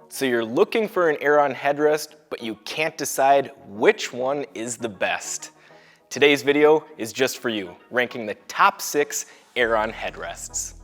So you're looking for an Aeron headrest, but you can't decide which one is the best. Today's video is just for you, ranking the top 6 Aeron headrests.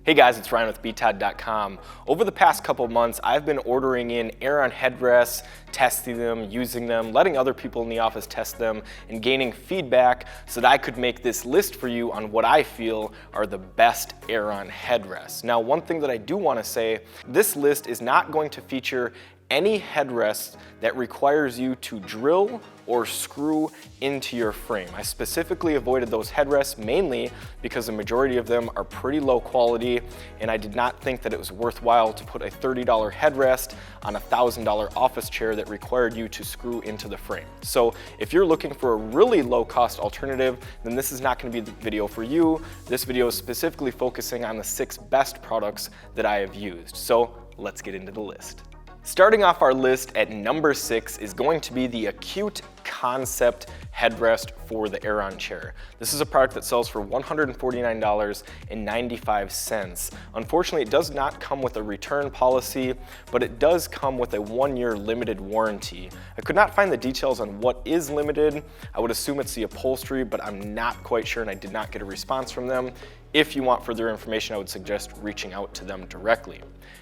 Hey guys, it's Ryan with btod.com. Over the past couple months, I've been ordering in Aeron headrests, testing them, using them, letting other people in the office test them, and gaining feedback so that I could make this list for you on what I feel are the best Aeron headrests. Now, one thing that I do want to say, this list is not going to feature any headrest that requires you to drill or screw into your frame. I specifically avoided those headrests mainly because the majority of them are pretty low quality, and I did not think that it was worthwhile to put a $30 headrest on a $1,000 office chair that required you to screw into the frame. So if you're looking for a really low cost alternative, then this is not going to be the video for you. This video is specifically focusing on the 6 best products that I have used. So let's get into the list. Starting off our list at number 6 is going to be the Acute concept headrest for the Aeron chair. This is a product that sells for $149.95. Unfortunately, it does not come with a return policy, but it does come with a 1-year limited warranty. I could not find the details on what is limited. I would assume it's the upholstery, but I'm not quite sure, and I did not get a response from them. If you want further information, I would suggest reaching out to them directly.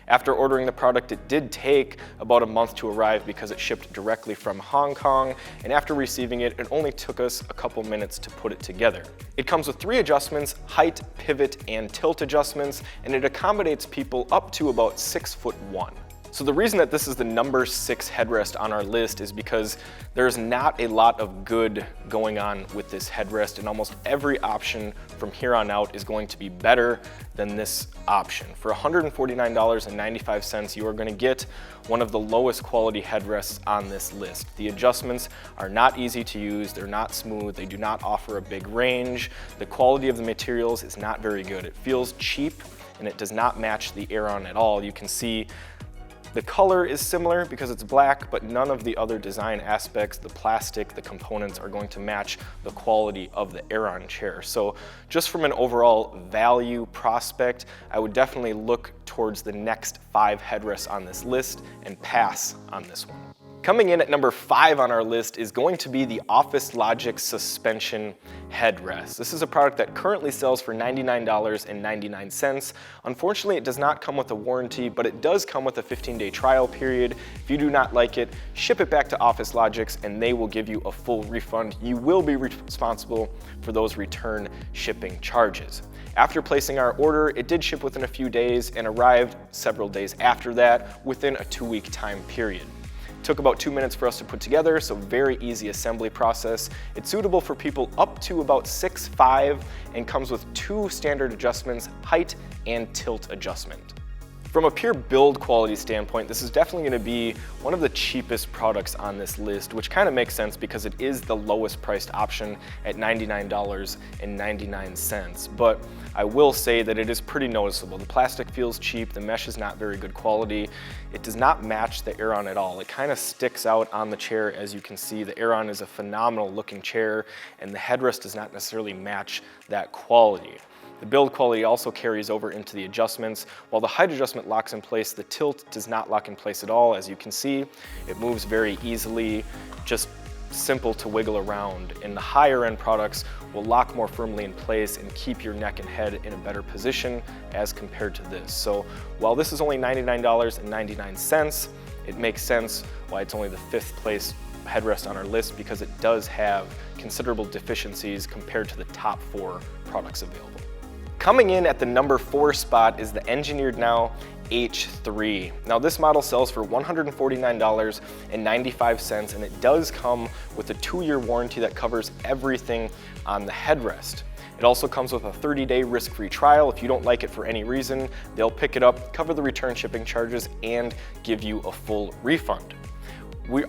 After ordering the product, it did take about a month to arrive because it shipped directly from Hong Kong, and after receiving it, it only took us a couple minutes to put it together. It comes with 3 adjustments: height, pivot, and tilt adjustments, and it accommodates people up to about 6'1". So the reason that this is the number 6 headrest on our list is because there's not a lot of good going on with this headrest, and almost every option from here on out is going to be better than this option. For $149.95, you are going to get one of the lowest quality headrests on this list. The adjustments are not easy to use, they're not smooth, they do not offer a big range. The quality of the materials is not very good. It feels cheap, and it does not match the Aeron at all. You can see the color is similar because it's black, but none of the other design aspects, the plastic, the components are going to match the quality of the Aeron chair. So just from an overall value prospect, I would definitely look towards the next 5 headrests on this list and pass on this one. Coming in at number 5 on our list is going to be the Logix suspension headrest. This is a product that currently sells for $99.99. Unfortunately, it does not come with a warranty, but it does come with a 15-day trial period. If you do not like it, ship it back to Logix and they will give you a full refund. You will be responsible for those return shipping charges. After placing our order, it did ship within a few days and arrived several days after that within a 2-week time period. Took about 2 minutes for us to put together, so very easy assembly process. It's suitable for people up to about 6'5" and comes with 2 standard adjustments: height and tilt adjustment. From a pure build quality standpoint, this is definitely going to be one of the cheapest products on this list, which kind of makes sense because it is the lowest priced option at $99.99. But I will say that it is pretty noticeable. The plastic feels cheap, the mesh is not very good quality. It does not match the Aeron at all. It kind of sticks out on the chair. As you can see, the Aeron is a phenomenal looking chair, and the headrest does not necessarily match that quality. The build quality also carries over into the adjustments. While the height adjustment locks in place, the tilt does not lock in place at all. As you can see, it moves very easily, just simple to wiggle around. And the higher end products will lock more firmly in place and keep your neck and head in a better position as compared to this. So while this is only $99.99, it makes sense why it's only the 5th place headrest on our list, because it does have considerable deficiencies compared to the top 4 products available. Coming in at the number 4 spot is the Engineered Now H3. Now this model sells for $149.95, and it does come with a 2-year warranty that covers everything on the headrest. It also comes with a 30-day risk-free trial. If you don't like it for any reason, they'll pick it up, cover the return shipping charges, and give you a full refund.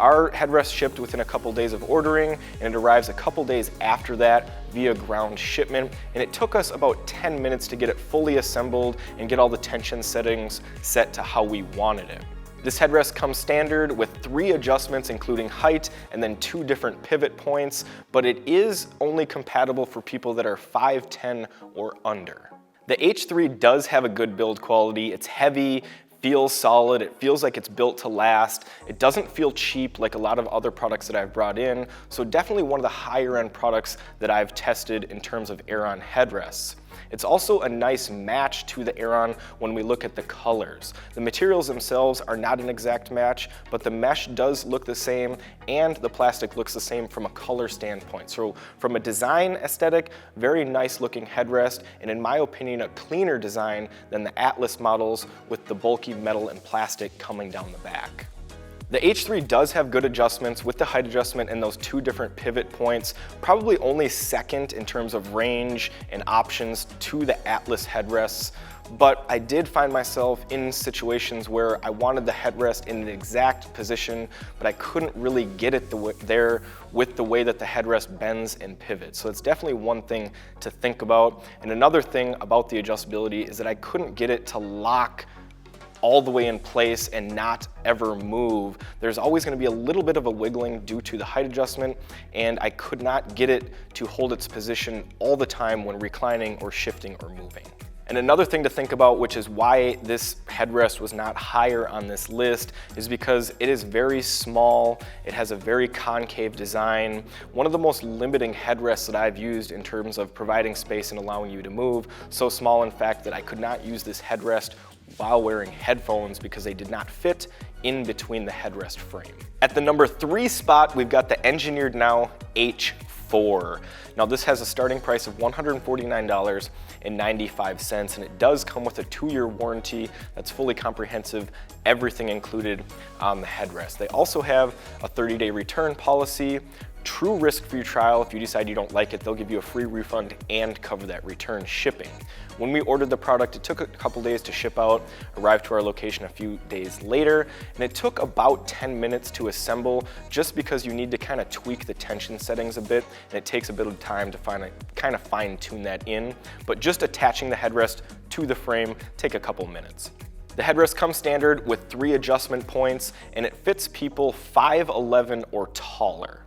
Our headrest shipped within a couple days of ordering, and it arrives a couple days after that via ground shipment, and it took us about 10 minutes to get it fully assembled and get all the tension settings set to how we wanted it. This headrest comes standard with 3 adjustments, including height and then 2 different pivot points, but it is only compatible for people that are 5'10" or under. The H3 does have a good build quality. It's heavy, feels solid, it feels like it's built to last. It doesn't feel cheap like a lot of other products that I've brought in, so definitely one of the higher end products that I've tested in terms of Aeron headrests. It's also a nice match to the Aeron when we look at the colors. The materials themselves are not an exact match, but the mesh does look the same and the plastic looks the same from a color standpoint. So from a design aesthetic, very nice looking headrest, and in my opinion, a cleaner design than the Atlas models with the bulky metal and plastic coming down the back. The H3 does have good adjustments with the height adjustment and those two different pivot points, probably only second in terms of range and options to the Atlas headrests. But I did find myself in situations where I wanted the headrest in an exact position, but I couldn't really get it there with the way that the headrest bends and pivots. So it's definitely one thing to think about. And another thing about the adjustability is that I couldn't get it to lock all the way in place and not ever move. There's always going to be a little bit of a wiggling due to the height adjustment, and I could not get it to hold its position all the time when reclining or shifting or moving. And another thing to think about, which is why this headrest was not higher on this list, is because it is very small. It has a very concave design. One of the most limiting headrests that I've used in terms of providing space and allowing you to move. So small, in fact, that I could not use this headrest while wearing headphones because they did not fit in between the headrest frame. At the number 3 spot, we've got the Engineered Now H4. Now this has a starting price of $149.95, and it does come with a 2-year warranty that's fully comprehensive, everything included on the headrest. They also have a 30-day return policy, true risk-free trial. If you decide you don't like it, they'll give you a free refund and cover that return shipping. When we ordered the product, it took a couple days to ship out, arrived to our location a few days later, and it took about 10 minutes to assemble just because you need to kind of tweak the tension settings a bit, and it takes a bit of time to kind of fine-tune that in. But just attaching the headrest to the frame take a couple minutes. The headrest comes standard with 3 adjustment points, and it fits people 5'11" or taller.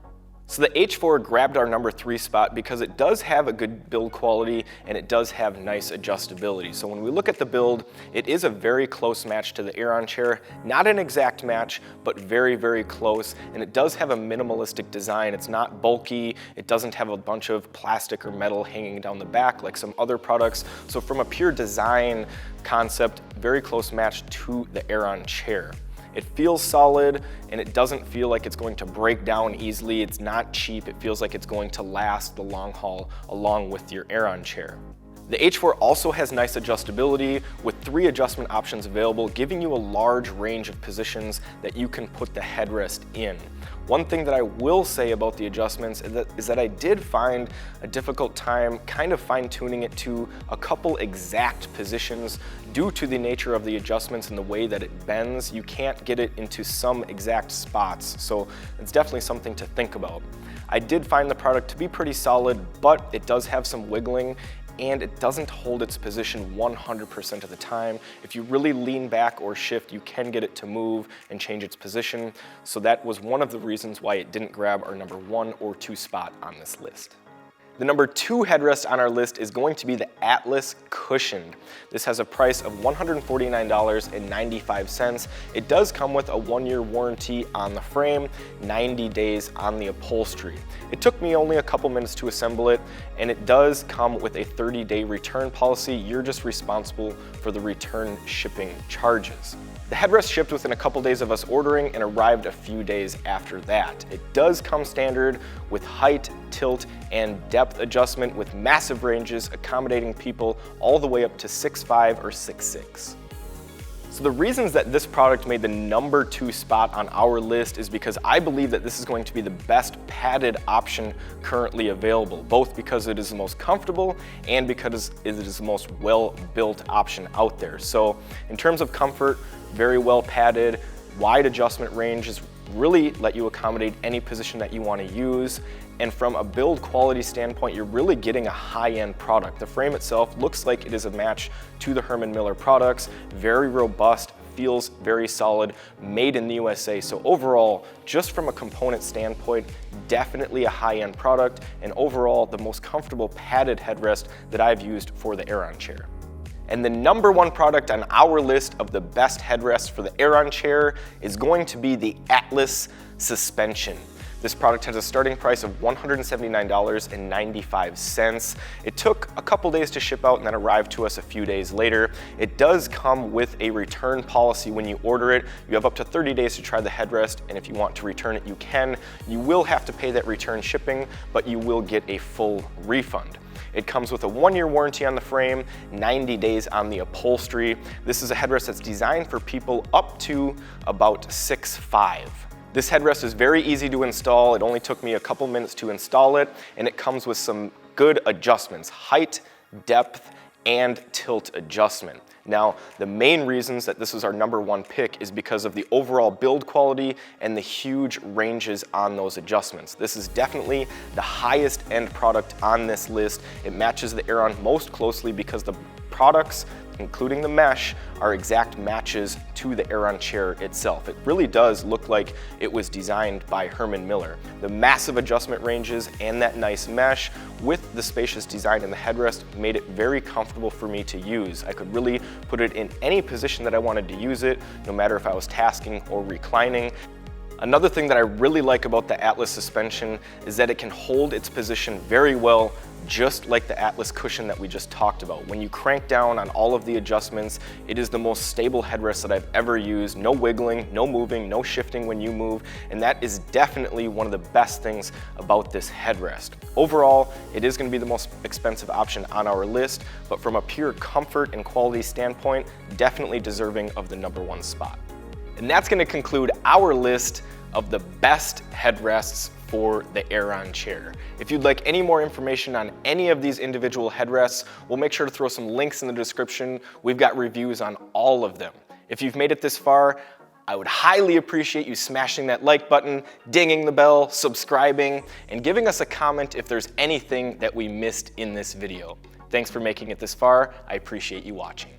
So the H4 grabbed our number 3 spot because it does have a good build quality and it does have nice adjustability. So when we look at the build, it is a very close match to the Aeron Chair. Not an exact match, but very, very close. And it does have a minimalistic design. It's not bulky. It doesn't have a bunch of plastic or metal hanging down the back like some other products. So from a pure design concept, very close match to the Aeron Chair. It feels solid and it doesn't feel like it's going to break down easily. It's not cheap. It feels like it's going to last the long haul along with your Aeron Chair. The H4 also has nice adjustability with 3 adjustment options available, giving you a large range of positions that you can put the headrest in. One thing that I will say about the adjustments is that I did find a difficult time kind of fine-tuning it to a couple exact positions due to the nature of the adjustments and the way that it bends. You can't get it into some exact spots, so it's definitely something to think about. I did find the product to be pretty solid, but it does have some wiggling and it doesn't hold its position 100% of the time. If you really lean back or shift, you can get it to move and change its position. So that was one of the reasons why it didn't grab our number 1 or 2 spot on this list. The number 2 headrest on our list is going to be the Atlas Cushioned. This has a price of $149.95. It does come with a 1-year warranty on the frame, 90 days on the upholstery. It took me only a couple minutes to assemble it, and it does come with a 30-day return policy. You're just responsible for the return shipping charges. The headrest shipped within a couple days of us ordering and arrived a few days after that. It does come standard with height, tilt, and depth adjustment with massive ranges accommodating people all the way up to 6'5" or 6'6". So the reasons that this product made the number 2 spot on our list is because I believe that this is going to be the best padded option currently available, both because it is the most comfortable and because it is the most well-built option out there. So in terms of comfort, very well padded, wide adjustment ranges really let you accommodate any position that you want to use. And from a build quality standpoint, you're really getting a high-end product. The frame itself looks like it is a match to the Herman Miller products, very robust, feels very solid, made in the USA. So overall, just from a component standpoint, definitely a high-end product, and overall the most comfortable padded headrest that I've used for the Aeron Chair. And the #1 product on our list of the best headrests for the Aeron Chair is going to be the Atlas suspension. This product has a starting price of $179.95. It took a couple days to ship out and then arrived to us a few days later. It does come with a return policy when you order it. You have up to 30 days to try the headrest, and if you want to return it, you can. You will have to pay that return shipping, but you will get a full refund. It comes with a 1-year warranty on the frame, 90 days on the upholstery. This is a headrest that's designed for people up to about 6'5". This headrest is very easy to install. It only took me a couple minutes to install it, and it comes with some good adjustments: height, depth, and tilt adjustment. Now, the main reasons that this is our #1 pick is because of the overall build quality and the huge ranges on those adjustments. This is definitely the highest end product on this list. It matches the Aeron most closely because the products, including the mesh, are exact matches to the Aeron chair itself. It really does look like it was designed by Herman Miller. The massive adjustment ranges and that nice mesh with the spacious design in the headrest made it very comfortable for me to use. I could really put it in any position that I wanted to use it, no matter if I was tasking or reclining. Another thing that I really like about the Atlas suspension is that it can hold its position very well, just like the Atlas cushion that we just talked about. When you crank down on all of the adjustments, it is the most stable headrest that I've ever used. No wiggling, no moving, no shifting when you move, and that is definitely one of the best things about this headrest. Overall, it is going to be the most expensive option on our list, but from a pure comfort and quality standpoint, definitely deserving of the #1 spot. And that's going to conclude our list of the best headrests for the Aeron chair. If you'd like any more information on any of these individual headrests, we'll make sure to throw some links in the description. We've got reviews on all of them. If you've made it this far, I would highly appreciate you smashing that like button, dinging the bell, subscribing, and giving us a comment if there's anything that we missed in this video. Thanks for making it this far. I appreciate you watching.